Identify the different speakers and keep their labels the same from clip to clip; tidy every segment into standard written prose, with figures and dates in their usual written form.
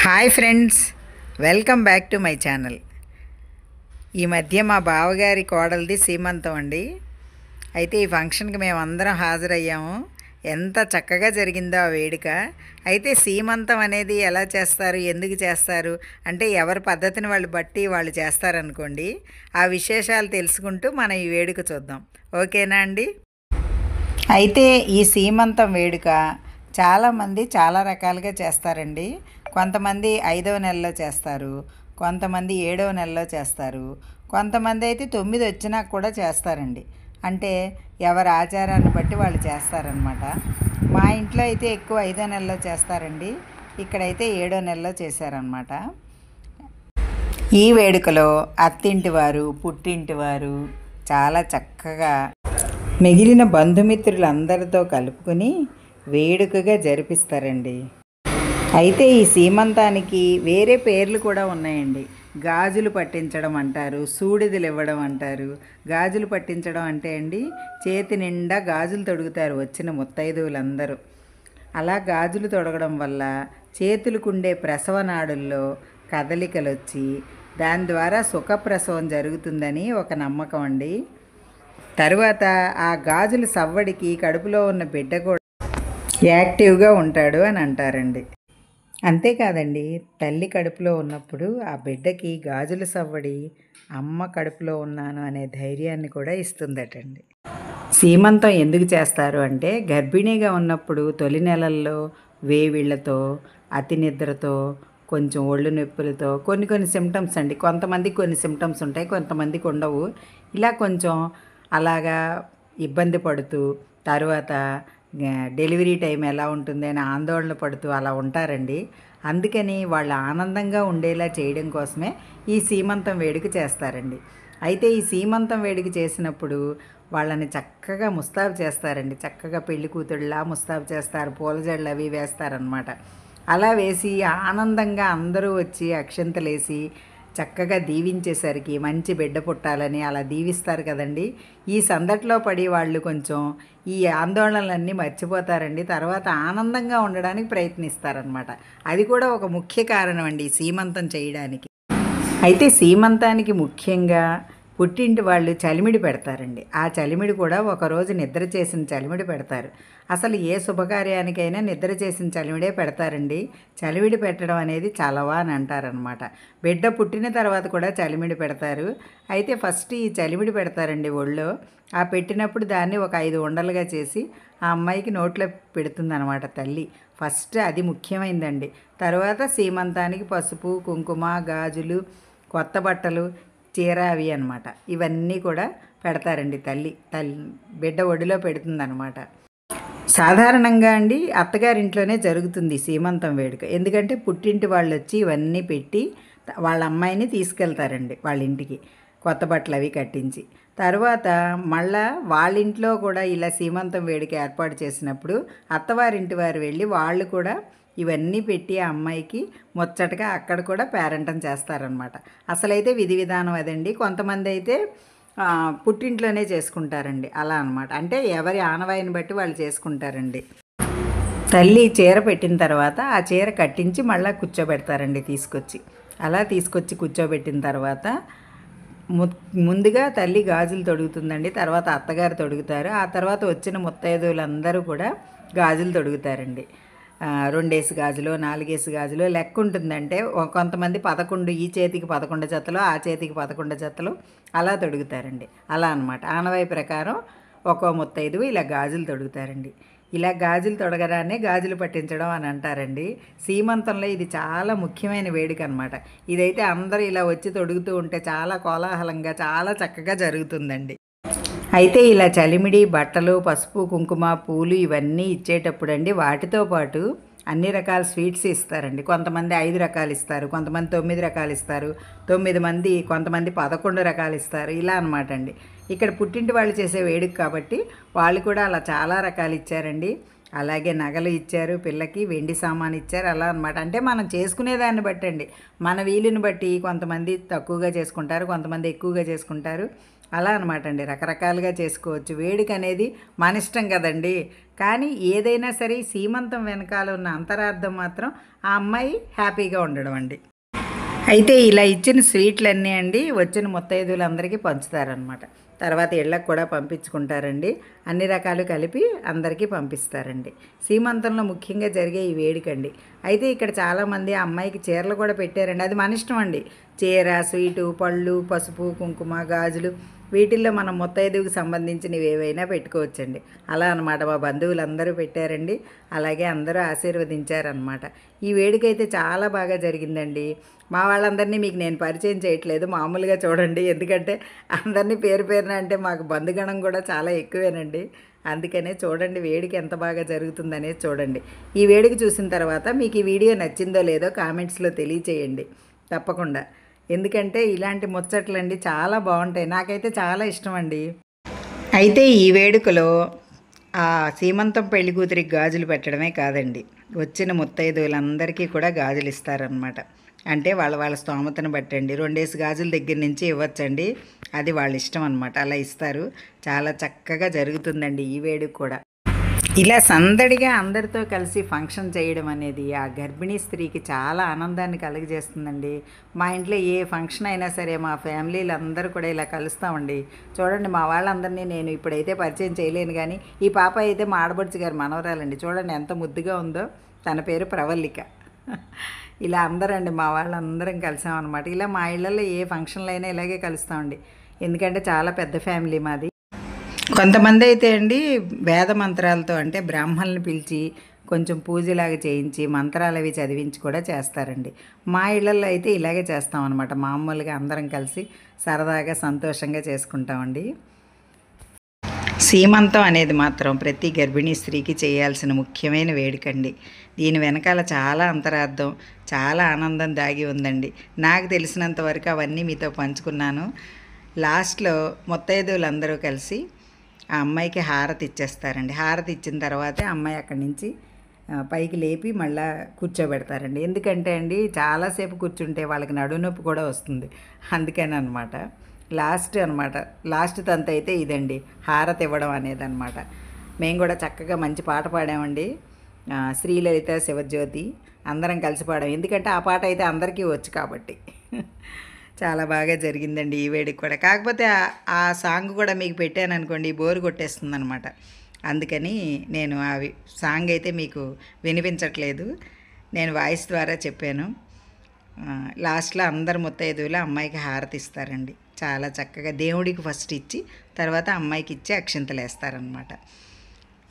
Speaker 1: Hi friends, welcome back to my channel. ఈ మధ్య మా బావగారి కోడలిది సీమంతం అండి. అయితే ఈ ఫంక్షన్కి మేము అందరం హాజరయ్యాము. ఎంత చక్కగా జరిగిందో ఆ వేడుక. అయితే సీమంతం అనేది ఎలా చేస్తారు, ఎందుకు చేస్తారు అంటే ఎవరి పద్ధతిని వాళ్ళు చేస్తారనుకోండి. ఆ విశేషాలు తెలుసుకుంటూ మనం ఈ వేడుక చూద్దాం. ఓకేనా అండి? అయితే ఈ సీమంతం వేడుక చాలామంది చాలా రకాలుగా చేస్తారండి. కొంతమంది 5వ నెలలో చేస్తారు, కొంతమంది 7వ నెలలో చేస్తారు, కొంతమంది అయితే 9 వచ్చినా కూడా చేస్తారండి. అంటే ఎవరి ఆచారాన్ని బట్టి వాళ్ళు చేస్తారనమాట. మా ఇంట్లో అయితే ఎక్కువ 5వ నెలలో చేస్తారండి. ఇక్కడైతే 7వ నెలలో చేశారనమాట. ఈ వేడుకలో అత్తింటి వారు, పుట్టింటి వారు చాలా చక్కగా మిగిలిన బంధుమిత్రులందరితో కలుపుకొని వేడుకగా జరిపిస్తారండి. అయితే ఈ సీమంతానికి వేరే పేర్లు కూడా ఉన్నాయండి. గాజులు పట్టించడం అంటారు, సూడిదలు ఇవ్వడం అంటారు. గాజులు పట్టించడం అంటే అండి, చేతి నిండా గాజులు తొడుగుతారు వచ్చిన ముత్తైదువులందరూ. అలా గాజులు తొడగడం వల్ల చేతులకుండే ప్రసవనాడుల్లో కదలికలు వచ్చి దాని ద్వారా సుఖప్రసవం జరుగుతుందని ఒక నమ్మకం అండి. తరువాత ఆ గాజుల సవ్వడికి కడుపులో ఉన్న బిడ్డ కూడా యాక్టివ్గా ఉంటాడు అని అంటారండి. అంతేకాదండి, తల్లి కడుపులో ఉన్నప్పుడు ఆ బిడ్డకి గాజుల సవ్వడి అమ్మ కడుపులో ఉన్నాను అనే ధైర్యాన్ని కూడా ఇస్తుందటండి. సీమంతం ఎందుకు చేస్తారు అంటే, గర్భిణీగా ఉన్నప్పుడు తొలి నెలల్లో వేవిళ్లతో, అతి నిద్రతో, కొంచెం ఒళ్ళు నొప్పులతో కొన్ని సిమ్టమ్స్ అండి. కొంతమందికి కొన్ని సిమ్టమ్స్ ఉంటాయి, కొంతమందికి ఉండవు. ఇలా కొంచెం అలాగా ఇబ్బంది పడుతూ తర్వాత డెలివరీ టైం ఎలా ఉంటుంది అని ఆందోళన పడుతూ అలా ఉంటారండి. అందుకని వాళ్ళు ఆనందంగా ఉండేలా చేయడం కోసమే ఈ సీమంతం వేడుక చేస్తారండి. అయితే ఈ సీమంతం వేడుక చేసినప్పుడు వాళ్ళని చక్కగా ముస్తాబు చేస్తారండి. చక్కగా పెళ్లి కూతుళ్ళలా ముస్తాబు చేస్తారు, పూల జడలు అవి వేస్తారనమాట. అలా వేసి ఆనందంగా అందరూ వచ్చి అక్షంతలేసి చక్కగా దీవించేసరికి మంచి బిడ్డ పుట్టాలని అలా దీవిస్తారు కదండి. ఈ సందట్లో పడి వాళ్ళు కొంచెం ఈ ఆందోళనలన్నీ మర్చిపోతారండి. తర్వాత ఆనందంగా ఉండడానికి ప్రయత్నిస్తారనమాట. అది కూడా ఒక ముఖ్య కారణం అండి ఈ సీమంతం చేయడానికి. అయితే సీమంతానికి ముఖ్యంగా పుట్టింటి వాళ్ళు చలిమిడి పెడతారండి. ఆ చలిమిడి కూడా ఒకరోజు నిద్ర చేసిన చలిమిడి పెడతారు. అసలు ఏ శుభకార్యానికైనా నిద్ర చేసిన చలిమిడే పెడతారండి. చలిమిడి పెట్టడం అనేది చలవా అని అంటారనమాట. బిడ్డ పుట్టిన తర్వాత కూడా చలిమిడి పెడతారు. అయితే ఫస్ట్ ఈ చలిమిడి పెడతారండి ఒళ్ళో. ఆ పెట్టినప్పుడు దాన్ని ఒక 5 ఉండలుగా చేసి ఆ అమ్మాయికి నోట్లో పెడుతుందనమాట తల్లి. ఫస్ట్ అది ముఖ్యమైందండి. తర్వాత సీమంతానికి పసుపు, కుంకుమ, గాజులు, కొత్త బట్టలు, చీర అవి అనమాట. ఇవన్నీ కూడా పెడతారండి తల్లి బిడ్డ ఒడిలో పెడుతుందనమాట. సాధారణంగా అండి అత్తగారింట్లోనే జరుగుతుంది సీమంతం వేడుక. ఎందుకంటే పుట్టింటి వాళ్ళు వచ్చి ఇవన్నీ పెట్టి వాళ్ళ అమ్మాయిని తీసుకెళ్తారండి వాళ్ళ ఇంటికి, కొత్త బట్టలు అవి కట్టించి. తర్వాత మళ్ళా వాళ్ళ ఇంట్లో కూడా ఇలా సీమంతం వేడుక ఏర్పాటు చేసినప్పుడు అత్తవారింటి వారు వెళ్ళి వాళ్ళు కూడా ఇవన్నీ పెట్టి ఆ అమ్మాయికి ముచ్చటగా అక్కడ కూడా పేరంటం చేస్తారనమాట. అసలైతే విధి విధానం అదండి. కొంతమంది అయితే పుట్టింట్లోనే చేసుకుంటారండి. అలా అనమాట. అంటే ఎవరి ఆనవాయిని బట్టి వాళ్ళు చేసుకుంటారండి. తల్లి చీర పెట్టిన తర్వాత ఆ చీర కట్టించి మళ్ళీ కూర్చోబెడతారండి తీసుకొచ్చి. అలా తీసుకొచ్చి కూర్చోబెట్టిన తర్వాత ముందుగా తల్లి గాజులు తొడుగుతుందండి. తర్వాత అత్తగారు తొడుగుతారు. ఆ తర్వాత వచ్చిన ముత్తైదువులందరూ కూడా గాజులు తొడుగుతారండి. 2 గాజులు, 4 గాజులు లెక్క ఉంటుందంటే కొంతమంది 11, ఈ చేతికి 11 జతలు, ఆ చేతికి 11 జతలు అలా తొడుగుతారండి. అలా అనమాట. ఆనవాయి ప్రకారం ఒక్కో ముత్తైదువు ఇలా గాజులు తొడుగుతారండి. ఇలా గాజులు తొడగడాన్ని గాజులు పట్టించడం అని అంటారండి. సీమంతంలో ఇది చాలా ముఖ్యమైన వేడుక అనమాట. ఇదైతే అందరూ ఇలా వచ్చి తొడుగుతూ ఉంటే చాలా కోలాహలంగా చాలా చక్కగా జరుగుతుందండి. అయితే ఇలా చలిమిడి, బట్టలు, పసుపు, కుంకుమ, పూలు ఇవన్నీ ఇచ్చేటప్పుడు అండి వాటితో పాటు అన్ని రకాల స్వీట్స్ ఇస్తారండి. కొంతమంది 5 రకాలు ఇస్తారు, కొంతమంది 9 రకాలు ఇస్తారు, 9 మంది, కొంతమంది 11 రకాలు ఇస్తారు. ఇలా అనమాట అండి. ఇక్కడ పుట్టింటి వాళ్ళు చేసే వేడుక కాబట్టి వాళ్ళు కూడా అలా చాలా రకాలు ఇచ్చారండి. అలాగే నగలు ఇచ్చారు, పిల్లకి వెండి సామాను ఇచ్చారు. అలా అనమాట. అంటే మనం చేసుకునేదాన్ని బట్టి అండి, మన వీలుని బట్టి కొంతమంది తక్కువగా చేసుకుంటారు, కొంతమంది ఎక్కువగా చేసుకుంటారు. అలా అనమాట అండి. రకరకాలుగా చేసుకోవచ్చు. వేడుక అనేది మన ఇష్టం కదండి. కానీ ఏదైనా సరే సీమంతం వెనకాల ఉన్న అంతరార్థం మాత్రం ఆ అమ్మాయి హ్యాపీగా ఉండడం అండి. అయితే ఇలా ఇచ్చిన స్వీట్లన్నీ అండి వచ్చిన ముత్తైదువులందరికీ పంచుతారనమాట. తర్వాత ఇళ్ళకు కూడా పంపించుకుంటారండి. అన్ని రకాలు కలిపి అందరికీ పంపిస్తారండి. సీమంతంలో ముఖ్యంగా జరిగే ఈ వేడుకండి. అయితే ఇక్కడ చాలామంది ఆ అమ్మాయికి చీరలు కూడా పెట్టారండి. అది మన ఇష్టం అండి. చీర, స్వీటు, పళ్ళు, పసుపు, కుంకుమ, గాజులు వీటిల్లో మనం ముత్తైదువుకి సంబంధించినవి ఏవైనా పెట్టుకోవచ్చండి. అలా అనమాట మా బంధువులందరూ పెట్టారండి. అలాగే అందరూ ఆశీర్వదించారనమాట. ఈ వేడుక అయితే చాలా బాగా జరిగిందండి. మా వాళ్ళందరినీ మీకు నేను పరిచయం చేయట్లేదు, మామూలుగా చూడండి. ఎందుకంటే అందరినీ పేరు పేరున అంటే మాకు బంధుగణం కూడా చాలా ఎక్కువేనండి. అందుకనే చూడండి వేడుక ఎంత బాగా జరుగుతుందనేది చూడండి. ఈ వేడుక చూసిన తర్వాత మీకు ఈ వీడియో నచ్చిందో లేదో కామెంట్స్లో తెలియచేయండి తప్పకుండా. ఎందుకంటే ఇలాంటి ముచ్చట్లండి చాలా బాగుంటాయి. నాకైతే చాలా ఇష్టం అండి. అయితే ఈ వేడుకలో ఆ సీమంతం పెళ్లి కూతురికి గాజులు పెట్టడమే కాదండి, వచ్చిన ముత్తైదువులందరికీ కూడా గాజులు ఇస్తారనమాట. అంటే వాళ్ళ వాళ్ళ స్తోమతను బట్టండి 2 గాజుల దగ్గర నుంచి ఇవ్వచ్చండి. అది వాళ్ళ ఇష్టం అనమాట. అలా ఇస్తారు. చాలా చక్కగా జరుగుతుందండి ఈ వేడుక కూడా. ఇలా సందడిగా అందరితో కలిసి ఫంక్షన్ చేయడం అనేది ఆ గర్భిణీ స్త్రీకి చాలా ఆనందాన్ని కలుగజేస్తుందండి. మా ఇంట్లో ఏ ఫంక్షన్ అయినా సరే మా ఫ్యామిలీలు అందరూ కూడా ఇలా కలుస్తామండి. చూడండి మా వాళ్ళందరినీ నేను ఇప్పుడైతే పరిచయం చేయలేను, కానీ ఈ పాప అయితే మా ఆడబడుచు గారి మనవరాలండి. చూడండి ఎంత ముద్దుగా ఉందో. తన పేరు ప్రవల్లిక. ఇలా అందరండి మా వాళ్ళందరం కలిసామన్నమాట. ఇలా మా ఇళ్ళల్లో ఏ ఫంక్షన్లు అయినా ఇలాగే కలుస్తామండి. ఎందుకంటే చాలా పెద్ద ఫ్యామిలీ మాది. కొంతమంది అయితే అండి వేద మంత్రాలతో అంటే బ్రాహ్మణులను పిలిచి కొంచెం పూజలాగా చేయించి మంత్రాలు అవి చదివించి కూడా చేస్తారండి. మా ఇళ్ళల్లో అయితే ఇలాగే చేస్తామన్నమాట. మామూలుగా అందరం కలిసి సరదాగా సంతోషంగా చేసుకుంటామండి. సీమంతం అనేది మాత్రం ప్రతి గర్భిణీ స్త్రీకి చేయాల్సిన ముఖ్యమైన వేడుకండి. దీని వెనకాల చాలా అంతరార్థం, చాలా ఆనందం దాగి ఉందండి. నాకు తెలిసినంత వరకు అవన్నీ మీతో పంచుకున్నాను. లాస్ట్లో ముత్తైదువులందరూ కలిసి ఆ అమ్మాయికి హారతి ఇచ్చేస్తారండి. హారతి ఇచ్చిన తర్వాతే అమ్మాయి అక్కడి నుంచి పైకి లేపి మళ్ళీ కూర్చోబెడతారండి. ఎందుకంటే అండి చాలాసేపు కూర్చుంటే వాళ్ళకి నడునొప్పి కూడా వస్తుంది. అందుకని అనమాట. లాస్ట్ తంతు అయితే ఇదండి, హారతి ఇవ్వడం అనేది అనమాట. మేము కూడా చక్కగా మంచి పాట పాడామండి. శ్రీలలిత శివజ్యోతి అందరం కలిసి పాడాం. ఎందుకంటే ఆ పాట అయితే అందరికీ వచ్చు కాబట్టి. చాలా బాగా జరిగిందండి ఈ వేడికి కూడా. కాకపోతే ఆ సాంగ్ కూడా మీకు పెట్టాను అనుకోండి బోరు కొట్టేస్తుంది అనమాట. అందుకని నేను ఆ సాంగ్ అయితే మీకు వినిపించట్లేదు, నేను వాయిస్ ద్వారా చెప్పాను. లాస్ట్లో అందరు ముత్తైదువులు అమ్మాయికి హారతి ఇస్తారండి. చాలా చక్కగా దేవుడికి ఫస్ట్ ఇచ్చి తర్వాత అమ్మాయికి ఇచ్చి అక్షింతలు వేస్తారనమాట.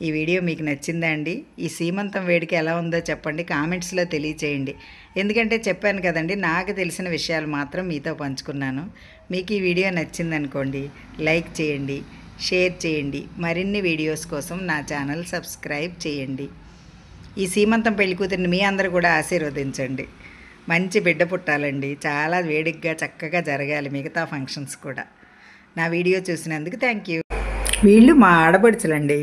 Speaker 1: ఈ వీడియో మీకు నచ్చిందా అండి? ఈ సీమంతం వేడుక ఎలా ఉందో చెప్పండి, కామెంట్స్లో తెలియచేయండి. ఎందుకంటే చెప్పాను కదండి, నాకు తెలిసిన విషయాలు మాత్రం మీతో పంచుకున్నాను. మీకు ఈ వీడియో నచ్చిందనుకోండి లైక్ చేయండి, షేర్ చేయండి. మరిన్ని వీడియోస్ కోసం నా ఛానల్ సబ్స్క్రైబ్ చేయండి. ఈ సీమంతం పెళ్లి కూతురిని మీ అందరూ కూడా ఆశీర్వదించండి. మంచి బిడ్డ పుట్టాలండి. చాలా వేడిగ్గా చక్కగా జరగాలి మిగతా ఫంక్షన్స్ కూడా. నా వీడియో చూసినందుకు థ్యాంక్ యూ. వీళ్ళు మా ఆడపడుచులండి.